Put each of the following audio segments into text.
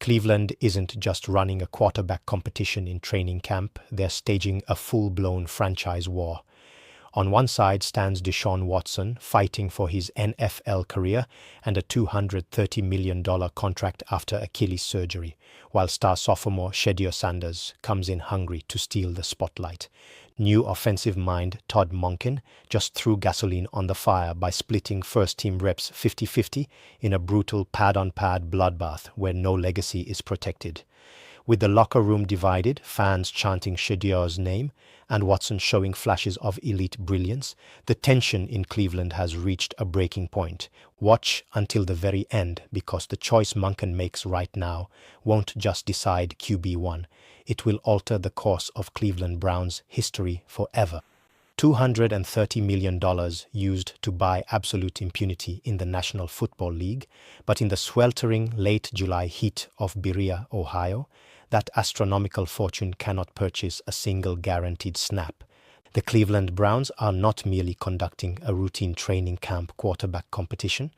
Cleveland isn't just running a quarterback competition in training camp, they're staging a full-blown franchise war. On one side stands Deshaun Watson, fighting for his NFL career and a $230 million contract after Achilles surgery, while star sophomore Shedeur Sanders comes in hungry to steal the spotlight. New offensive mind Todd Monken just threw gasoline on the fire by splitting first-team reps 50-50 in a brutal pad-on-pad bloodbath where no legacy is protected. With the locker room divided, fans chanting Shedeur's name, and Watson showing flashes of elite brilliance, the tension in Cleveland has reached a breaking point. Watch until the very end, because the choice Monken makes right now won't just decide QB1. It will alter the course of Cleveland Browns' history forever. $230 million used to buy absolute impunity in the National Football League, but in the sweltering late July heat of Berea, Ohio, that astronomical fortune cannot purchase a single guaranteed snap. The Cleveland Browns are not merely conducting a routine training camp quarterback competition.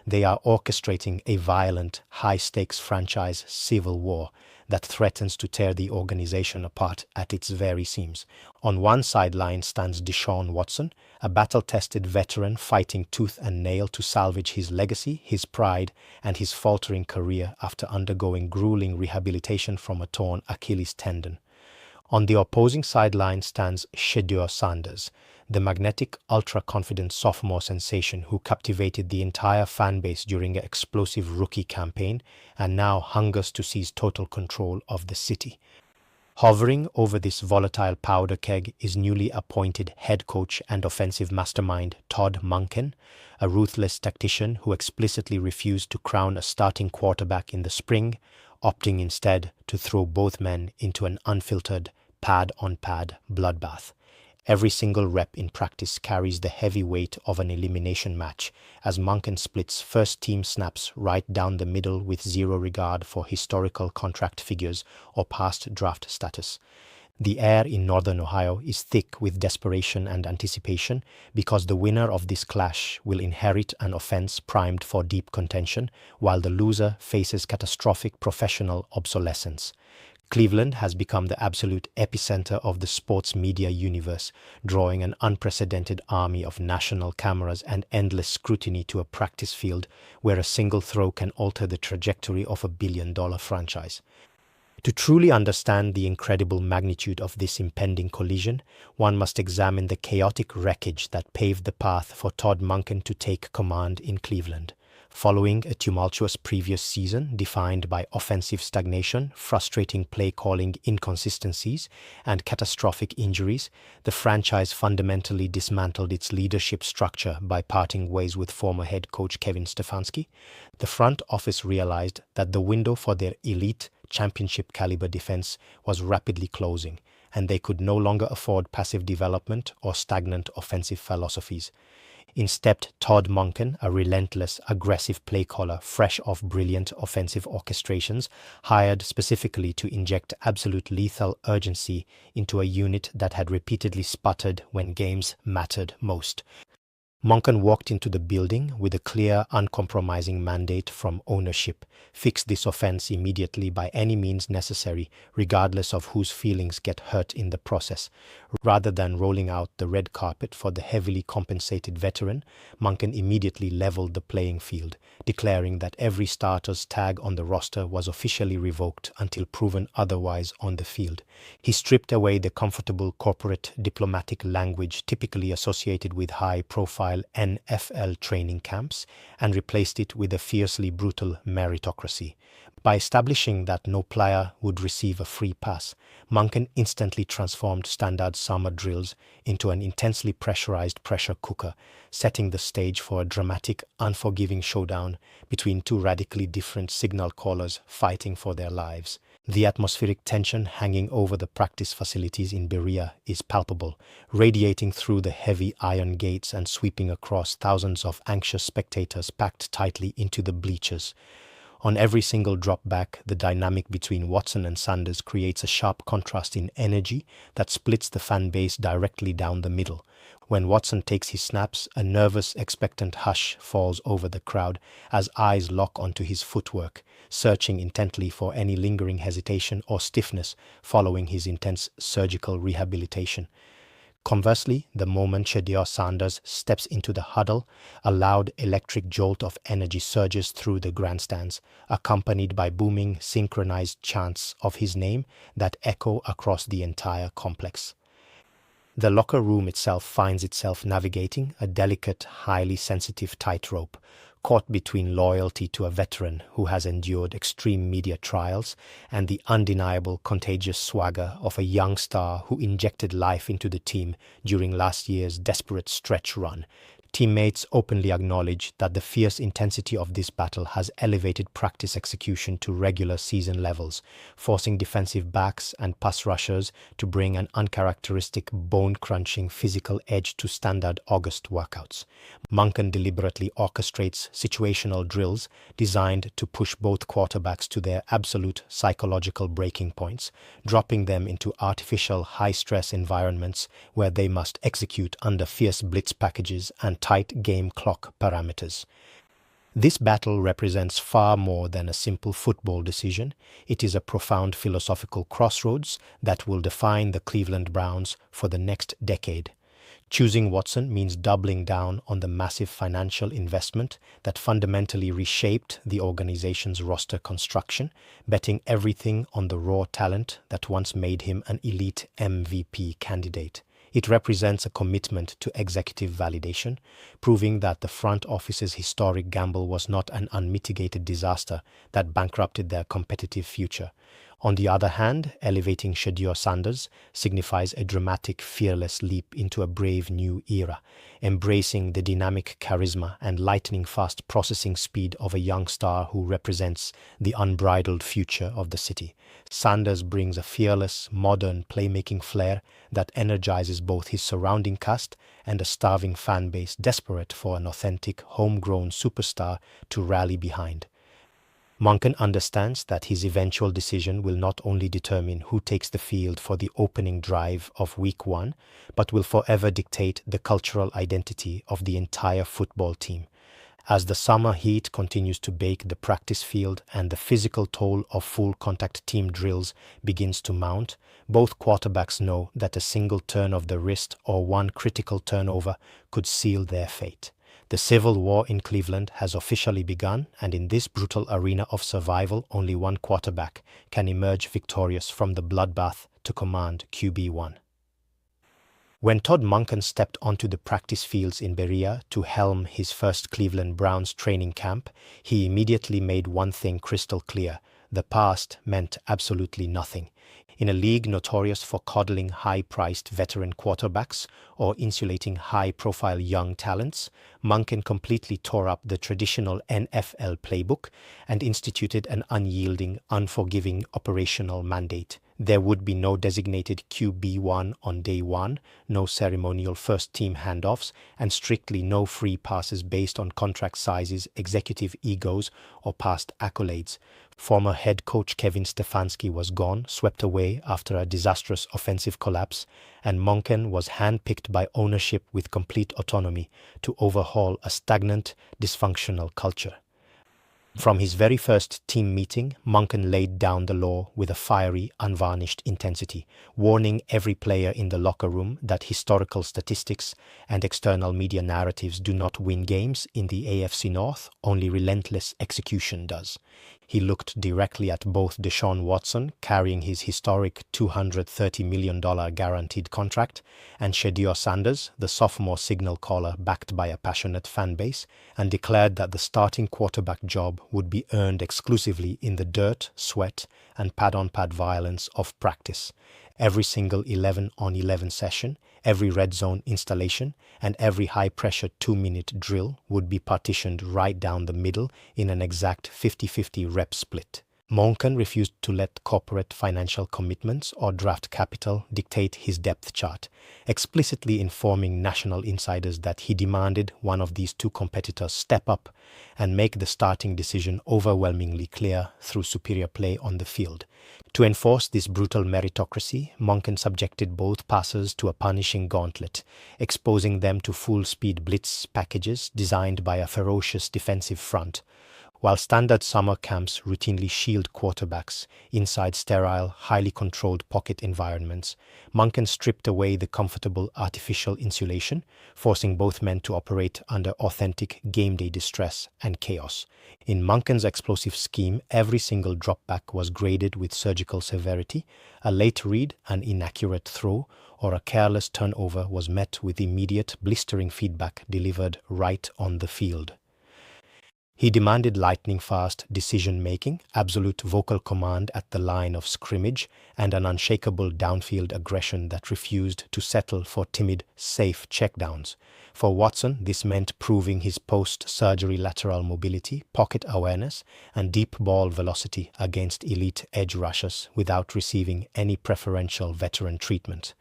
They are orchestrating a violent, high-stakes franchise civil war that threatens to tear the organization apart at its very seams. On one sideline stands Deshaun Watson, a battle-tested veteran fighting tooth and nail to salvage his legacy, his pride, and his faltering career after undergoing grueling rehabilitation from a torn Achilles tendon. On the opposing sideline stands Shedeur Sanders, the magnetic, ultra-confident sophomore sensation who captivated the entire fan base during an explosive rookie campaign and now hungers to seize total control of the city. Hovering over this volatile powder keg is newly appointed head coach and offensive mastermind Todd Monken, a ruthless tactician who explicitly refused to crown a starting quarterback in the spring, opting instead to throw both men into an unfiltered, pad-on-pad bloodbath. Every single rep in practice carries the heavy weight of an elimination match, as Monken splits first-team snaps right down the middle with zero regard for historical contract figures or past draft status. The air in northern Ohio is thick with desperation and anticipation because the winner of this clash will inherit an offense primed for deep contention, while the loser faces catastrophic professional obsolescence. Cleveland has become the absolute epicenter of the sports media universe, drawing an unprecedented army of national cameras and endless scrutiny to a practice field where a single throw can alter the trajectory of a billion-dollar franchise. To truly understand the incredible magnitude of this impending collision, one must examine the chaotic wreckage that paved the path for Todd Monken to take command in Cleveland. Following a tumultuous previous season defined by offensive stagnation, frustrating play-calling inconsistencies, and catastrophic injuries, the franchise fundamentally dismantled its leadership structure by parting ways with former head coach Kevin Stefanski. The front office realized that the window for their elite, championship-caliber defense was rapidly closing, and they could no longer afford passive development or stagnant offensive philosophies. In stepped Todd Monken, a relentless, aggressive play caller fresh off brilliant offensive orchestrations, hired specifically to inject absolute lethal urgency into a unit that had repeatedly sputtered when games mattered most. Monken walked into the building with a clear, uncompromising mandate from ownership: fix this offense immediately by any means necessary, regardless of whose feelings get hurt in the process. Rather than rolling out the red carpet for the heavily compensated veteran, Monken immediately leveled the playing field, declaring that every starter's tag on the roster was officially revoked until proven otherwise on the field. He stripped away the comfortable corporate diplomatic language typically associated with high-profile NFL training camps and replaced it with a fiercely brutal meritocracy. By establishing that no player would receive a free pass, Monken instantly transformed standard summer drills into an intensely pressurized pressure cooker, setting the stage for a dramatic, unforgiving showdown between two radically different signal callers fighting for their lives. The atmospheric tension hanging over the practice facilities in Berea is palpable, radiating through the heavy iron gates and sweeping across thousands of anxious spectators packed tightly into the bleachers. On every single drop back, the dynamic between Watson and Sanders creates a sharp contrast in energy that splits the fan base directly down the middle. When Watson takes his snaps, a nervous, expectant hush falls over the crowd as eyes lock onto his footwork, searching intently for any lingering hesitation or stiffness following his intense surgical rehabilitation. Conversely, the moment Shedeur Sanders steps into the huddle, a loud electric jolt of energy surges through the grandstands, accompanied by booming, synchronized chants of his name that echo across the entire complex. The locker room itself finds itself navigating a delicate, highly sensitive tightrope, caught between loyalty to a veteran who has endured extreme media trials and the undeniable contagious swagger of a young star who injected life into the team during last year's desperate stretch run. Teammates openly acknowledge that the fierce intensity of this battle has elevated practice execution to regular season levels, forcing defensive backs and pass rushers to bring an uncharacteristic, bone-crunching physical edge to standard August workouts. Monken deliberately orchestrates situational drills designed to push both quarterbacks to their absolute psychological breaking points, dropping them into artificial high-stress environments where they must execute under fierce blitz packages and tight game clock parameters. This battle represents far more than a simple football decision. It is a profound philosophical crossroads that will define the Cleveland Browns for the next decade. Choosing Watson means doubling down on the massive financial investment that fundamentally reshaped the organization's roster construction, betting everything on the raw talent that once made him an elite MVP candidate. It represents a commitment to executive validation, proving that the front office's historic gamble was not an unmitigated disaster that bankrupted their competitive future. On the other hand, elevating Shedeur Sanders signifies a dramatic, fearless leap into a brave new era, embracing the dynamic charisma and lightning-fast processing speed of a young star who represents the unbridled future of the city. Sanders brings a fearless, modern playmaking flair that energizes both his surrounding cast and a starving fan base desperate for an authentic, homegrown superstar to rally behind. Monken understands that his eventual decision will not only determine who takes the field for the opening drive of Week 1, but will forever dictate the cultural identity of the entire football team. As the summer heat continues to bake the practice field and the physical toll of full-contact team drills begins to mount, both quarterbacks know that a single turn of the wrist or one critical turnover could seal their fate. The civil war in Cleveland has officially begun, and in this brutal arena of survival, only one quarterback can emerge victorious from the bloodbath to command QB1. When Todd Monken stepped onto the practice fields in Berea to helm his first Cleveland Browns training camp, he immediately made one thing crystal clear: the past meant absolutely nothing. In a league notorious for coddling high-priced veteran quarterbacks or insulating high-profile young talents, Monken completely tore up the traditional NFL playbook and instituted an unyielding, unforgiving operational mandate. There would be no designated QB1 on day one, no ceremonial first-team handoffs, and strictly no free passes based on contract sizes, executive egos, or past accolades. Former head coach Kevin Stefanski was gone, swept away after a disastrous offensive collapse, and Monken was handpicked by ownership with complete autonomy to overhaul a stagnant, dysfunctional culture. From his very first team meeting, Monken laid down the law with a fiery, unvarnished intensity, warning every player in the locker room that historical statistics and external media narratives do not win games in the AFC North, only relentless execution does. He looked directly at both Deshaun Watson, carrying his historic $230 million guaranteed contract, and Shedeur Sanders, the sophomore signal caller backed by a passionate fan base, and declared that the starting quarterback job would be earned exclusively in the dirt, sweat, and pad-on-pad violence of practice. Every single 11-on-11 session, every red zone installation, and every high-pressure 2-minute drill would be partitioned right down the middle in an exact 50-50 rep split. Monken refused to let corporate financial commitments or draft capital dictate his depth chart, explicitly informing national insiders that he demanded one of these two competitors step up and make the starting decision overwhelmingly clear through superior play on the field. To enforce this brutal meritocracy, Monken subjected both passers to a punishing gauntlet, exposing them to full-speed blitz packages designed by a ferocious defensive front. While standard summer camps routinely shield quarterbacks inside sterile, highly controlled pocket environments, Monken stripped away the comfortable artificial insulation, forcing both men to operate under authentic game-day distress and chaos. In Monken's explosive scheme, every single dropback was graded with surgical severity. A late read, an inaccurate throw, or a careless turnover was met with immediate, blistering feedback delivered right on the field. He demanded lightning-fast decision-making, absolute vocal command at the line of scrimmage, and an unshakable downfield aggression that refused to settle for timid, safe checkdowns. For Watson, this meant proving his post-surgery lateral mobility, pocket awareness, and deep ball velocity against elite edge rushers without receiving any preferential veteran treatment.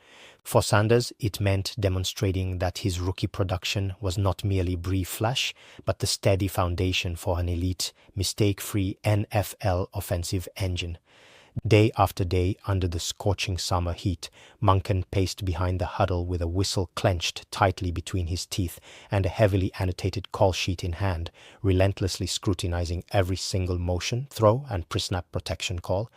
For Sanders, it meant demonstrating that his rookie production was not merely brief flash, but the steady foundation for an elite, mistake-free NFL offensive engine. Day after day, under the scorching summer heat, Monken paced behind the huddle with a whistle clenched tightly between his teeth and a heavily annotated call sheet in hand, relentlessly scrutinizing every single motion, throw, and pre-snap protection call.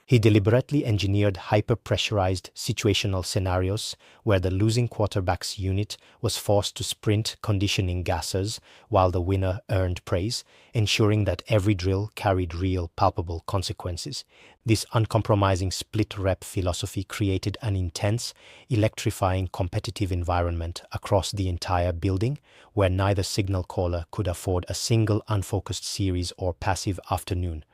He deliberately engineered hyper-pressurized situational scenarios where the losing quarterback's unit was forced to sprint conditioning gassers while the winner earned praise, ensuring that every drill carried real, palpable consequences. This uncompromising split-rep philosophy created an intense, electrifying competitive environment across the entire building where neither signal caller could afford a single unfocused series or passive afternoon.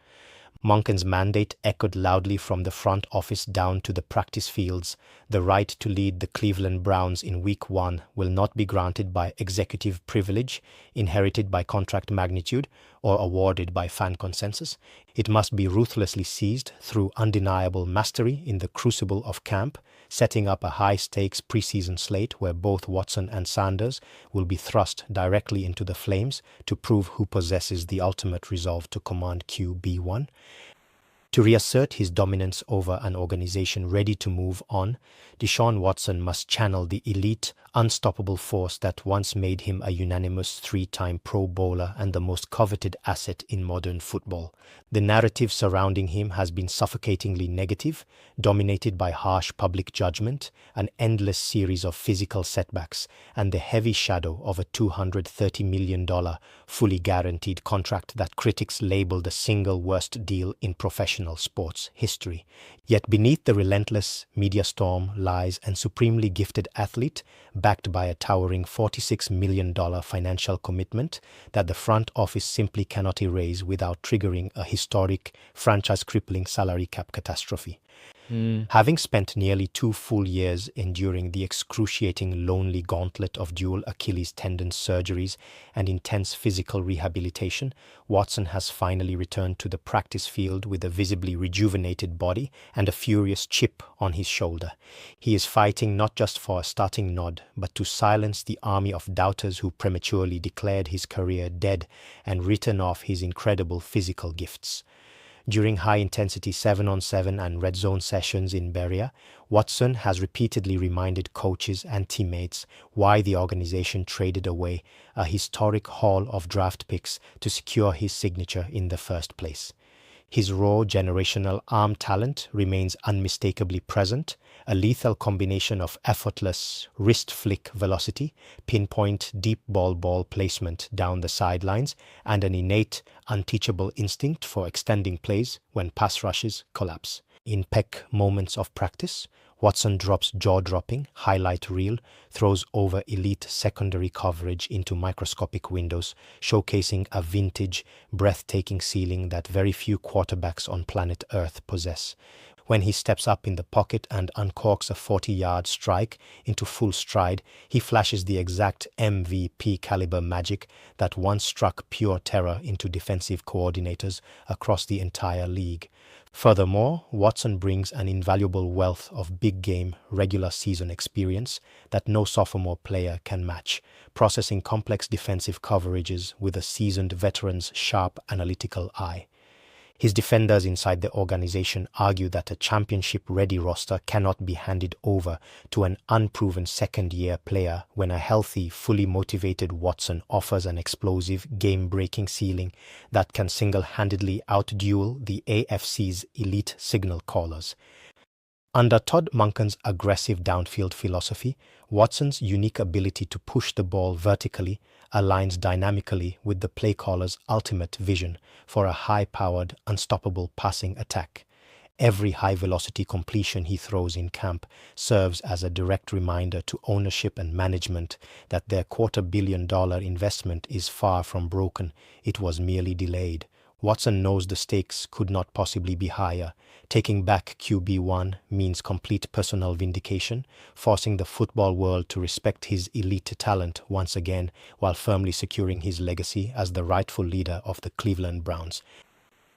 Monken's mandate echoed loudly from the front office down to the practice fields. The right to lead the Cleveland Browns in Week 1 will not be granted by executive privilege, inherited by contract magnitude, or awarded by fan consensus. It must be ruthlessly seized through undeniable mastery in the crucible of camp, setting up a high-stakes preseason slate where both Watson and Sanders will be thrust directly into the flames to prove who possesses the ultimate resolve to command QB1. To reassert his dominance over an organization ready to move on, Deshaun Watson must channel the elite, unstoppable force that once made him a unanimous three-time Pro Bowler and the most coveted asset in modern football. The narrative surrounding him has been suffocatingly negative, dominated by harsh public judgment, an endless series of physical setbacks, and the heavy shadow of a $230 million fully guaranteed contract that critics label the single worst deal in professional sports history. Yet beneath the relentless media storm lies an supremely gifted athlete backed by a towering $46 million financial commitment that the front office simply cannot erase without triggering a historic, franchise-crippling salary cap catastrophe. Having spent nearly 2 full years enduring the excruciating lonely gauntlet of dual Achilles tendon surgeries and intense physical rehabilitation, Watson has finally returned to the practice field with a visibly rejuvenated body and a furious chip on his shoulder. He is fighting not just for a starting nod, but to silence the army of doubters who prematurely declared his career dead and written off his incredible physical gifts. During high-intensity 7-on-7 and red zone sessions in Berea, Watson has repeatedly reminded coaches and teammates why the organization traded away a historic haul of draft picks to secure his signature in the first place. His raw generational arm talent remains unmistakably present, a lethal combination of effortless wrist flick velocity, pinpoint deep ball placement down the sidelines, and an innate, unteachable instinct for extending plays when pass rushes collapse. In peak moments of practice, Watson drops jaw-dropping, highlight reel, throws over elite secondary coverage into microscopic windows, showcasing a vintage, breathtaking ceiling that very few quarterbacks on planet Earth possess. When he steps up in the pocket and uncorks a 40-yard strike into full stride, he flashes the exact MVP caliber magic that once struck pure terror into defensive coordinators across the entire league. Furthermore, Watson brings an invaluable wealth of big-game, regular season experience that no sophomore player can match, processing complex defensive coverages with a seasoned veteran's sharp analytical eye. His defenders inside the organization argue that a championship-ready roster cannot be handed over to an unproven second-year player when a healthy, fully motivated Watson offers an explosive, game-breaking ceiling that can single-handedly outduel the AFC's elite signal callers. Under Todd Monken's aggressive downfield philosophy, Watson's unique ability to push the ball vertically aligns dynamically with the play caller's ultimate vision for a high-powered, unstoppable passing attack. Every high-velocity completion he throws in camp serves as a direct reminder to ownership and management that their $250 million investment is far from broken, it was merely delayed. Watson knows the stakes could not possibly be higher. Taking back QB1 means complete personal vindication, forcing the football world to respect his elite talent once again while firmly securing his legacy as the rightful leader of the Cleveland Browns.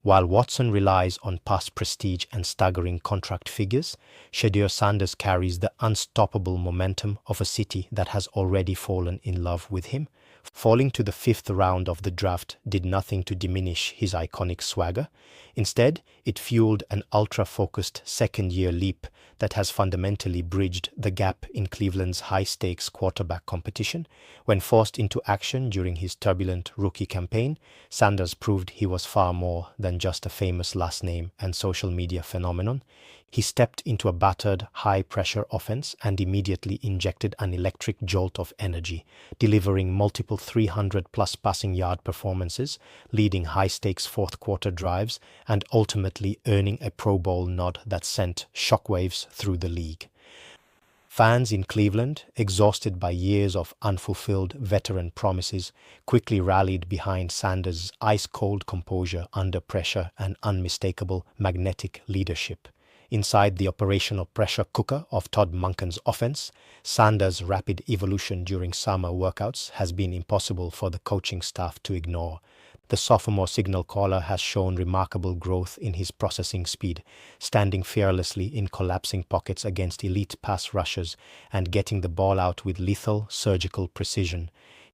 While Watson relies on past prestige and staggering contract figures, Shedeur Sanders carries the unstoppable momentum of a city that has already fallen in love with him. Falling to the 5th round of the draft did nothing to diminish his iconic swagger. Instead, it fueled an ultra-focused second-year leap that has fundamentally bridged the gap in Cleveland's high-stakes quarterback competition. When forced into action during his turbulent rookie campaign, Sanders proved he was far more than just a famous last name and social media phenomenon. He stepped into a battered, high-pressure offense and immediately injected an electric jolt of energy, delivering multiple 300-plus passing yard performances, leading high-stakes fourth-quarter drives, and ultimately earning a Pro Bowl nod that sent shockwaves through the league. Fans in Cleveland, exhausted by years of unfulfilled veteran promises, quickly rallied behind Sanders' ice-cold composure under pressure and unmistakable magnetic leadership. Inside the operational pressure cooker of Todd Monken's offense, Sanders' rapid evolution during summer workouts has been impossible for the coaching staff to ignore. The sophomore signal caller has shown remarkable growth in his processing speed, standing fearlessly in collapsing pockets against elite pass rushers and getting the ball out with lethal, surgical precision.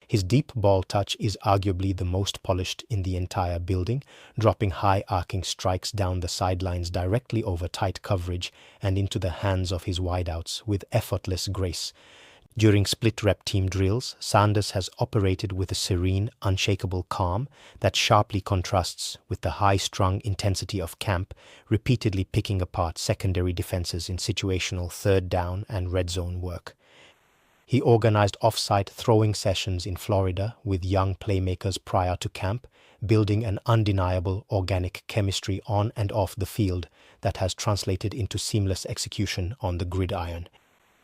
His deep ball touch is arguably the most polished in the entire building, dropping high arcing strikes down the sidelines directly over tight coverage and into the hands of his wideouts with effortless grace. During split-rep team drills, Sanders has operated with a serene, unshakable calm that sharply contrasts with the high-strung intensity of camp, repeatedly picking apart secondary defenses in situational third down and red zone work. He organized off-site throwing sessions in Florida with young playmakers prior to camp, building an undeniable organic chemistry on and off the field that has translated into seamless execution on the gridiron.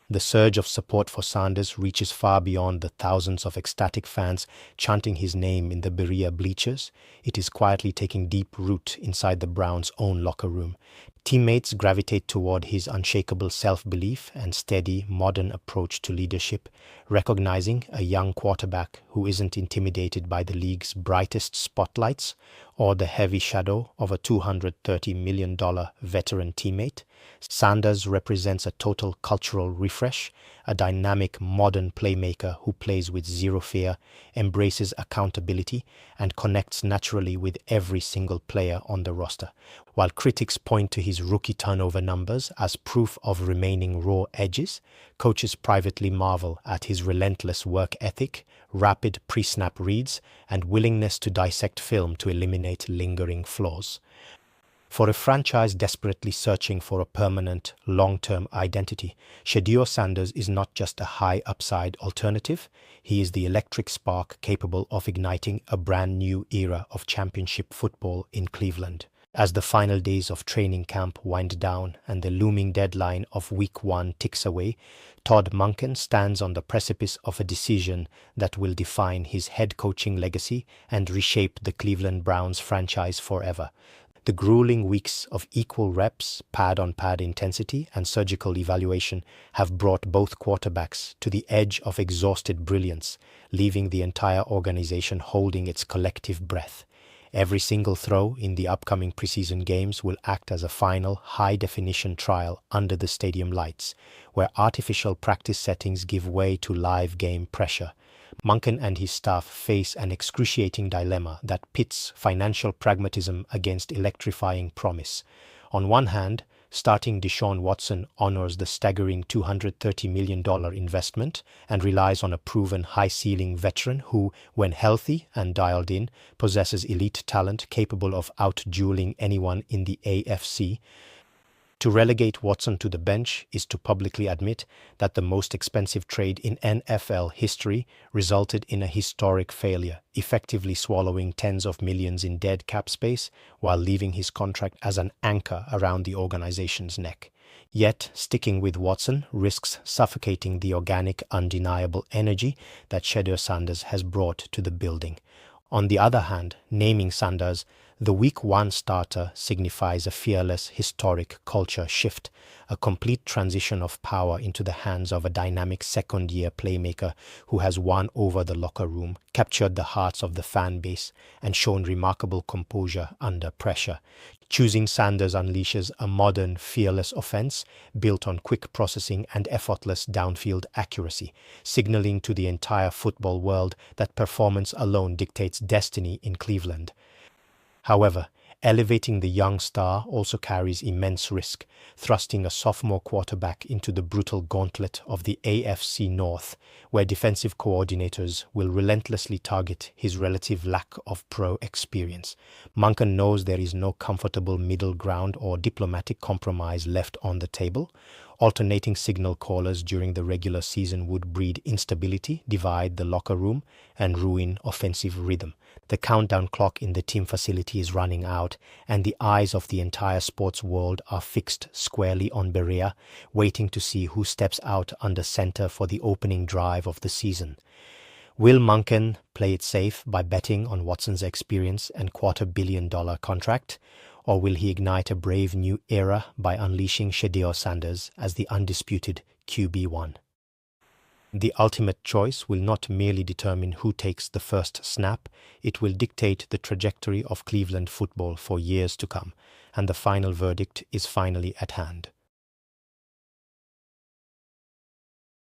The surge of support for Sanders reaches far beyond the thousands of ecstatic fans chanting his name in the Berea bleachers. It is quietly taking deep root inside the Browns' own locker room. Teammates gravitate toward his unshakable self-belief and steady, modern approach to leadership, recognizing a young quarterback who isn't intimidated by the league's brightest spotlights or the heavy shadow of a $230 million veteran teammate. Sanders represents a total cultural refresh, a dynamic, modern playmaker who plays with zero fear, embraces accountability, and connects naturally with every single player on the roster. While critics point to his rookie turnover numbers as proof of remaining raw edges, coaches privately marvel at his relentless work ethic, rapid pre-snap reads, and willingness to dissect film to eliminate lingering flaws. For a franchise desperately searching for a permanent, long-term identity, Shedeur Sanders is not just a high-upside alternative, he is the electric spark capable of igniting a brand-new era of championship football in Cleveland. As the final days of training camp wind down and the looming deadline of Week 1 ticks away, Todd Monken stands on the precipice of a decision that will define his head coaching legacy and reshape the Cleveland Browns franchise forever. The grueling weeks of equal reps, pad-on-pad intensity, and surgical evaluation have brought both quarterbacks to the edge of exhausted brilliance, leaving the entire organization holding its collective breath. Every single throw in the upcoming preseason games will act as a final, high-definition trial under the stadium lights, where artificial practice settings give way to live game pressure. Monken and his staff face an excruciating dilemma that pits financial pragmatism against electrifying promise. On one hand, starting Deshaun Watson honors the staggering $230 million investment and relies on a proven high-ceiling veteran who, when healthy and dialed in, possesses elite talent capable of out-dueling anyone in the AFC. To relegate Watson to the bench is to publicly admit that the most expensive trade in NFL history resulted in a historic failure, effectively swallowing tens of millions in dead cap space while leaving his contract as an anchor around the organization's neck. Yet, sticking with Watson risks suffocating the organic, undeniable energy that Shedeur Sanders has brought to the building. On the other hand, naming Sanders the Week 1 starter signifies a fearless, historic culture shift, a complete transition of power into the hands of a dynamic second-year playmaker who has won over the locker room, captured the hearts of the fan base, and shown remarkable composure under pressure. Choosing Sanders unleashes a modern, fearless offense built on quick processing and effortless downfield accuracy, signaling to the entire football world that performance alone dictates destiny in Cleveland. However, elevating the young star also carries immense risk, thrusting a sophomore quarterback into the brutal gauntlet of the AFC North, where defensive coordinators will relentlessly target his relative lack of pro experience. Monken knows there is no comfortable middle ground or diplomatic compromise left on the table. Alternating signal callers during the regular season would breed instability, divide the locker room, and ruin offensive rhythm. The countdown clock in the team facility is running out, and the eyes of the entire sports world are fixed squarely on Berea, waiting to see who steps out under center for the opening drive of the season. Will Monken play it safe by betting on Watson's experience and $250 million contract? Or will he ignite a brave new era by unleashing Shedeur Sanders as the undisputed QB1? The ultimate choice will not merely determine who takes the first snap, it will dictate the trajectory of Cleveland football for years to come, and the final verdict is finally at hand.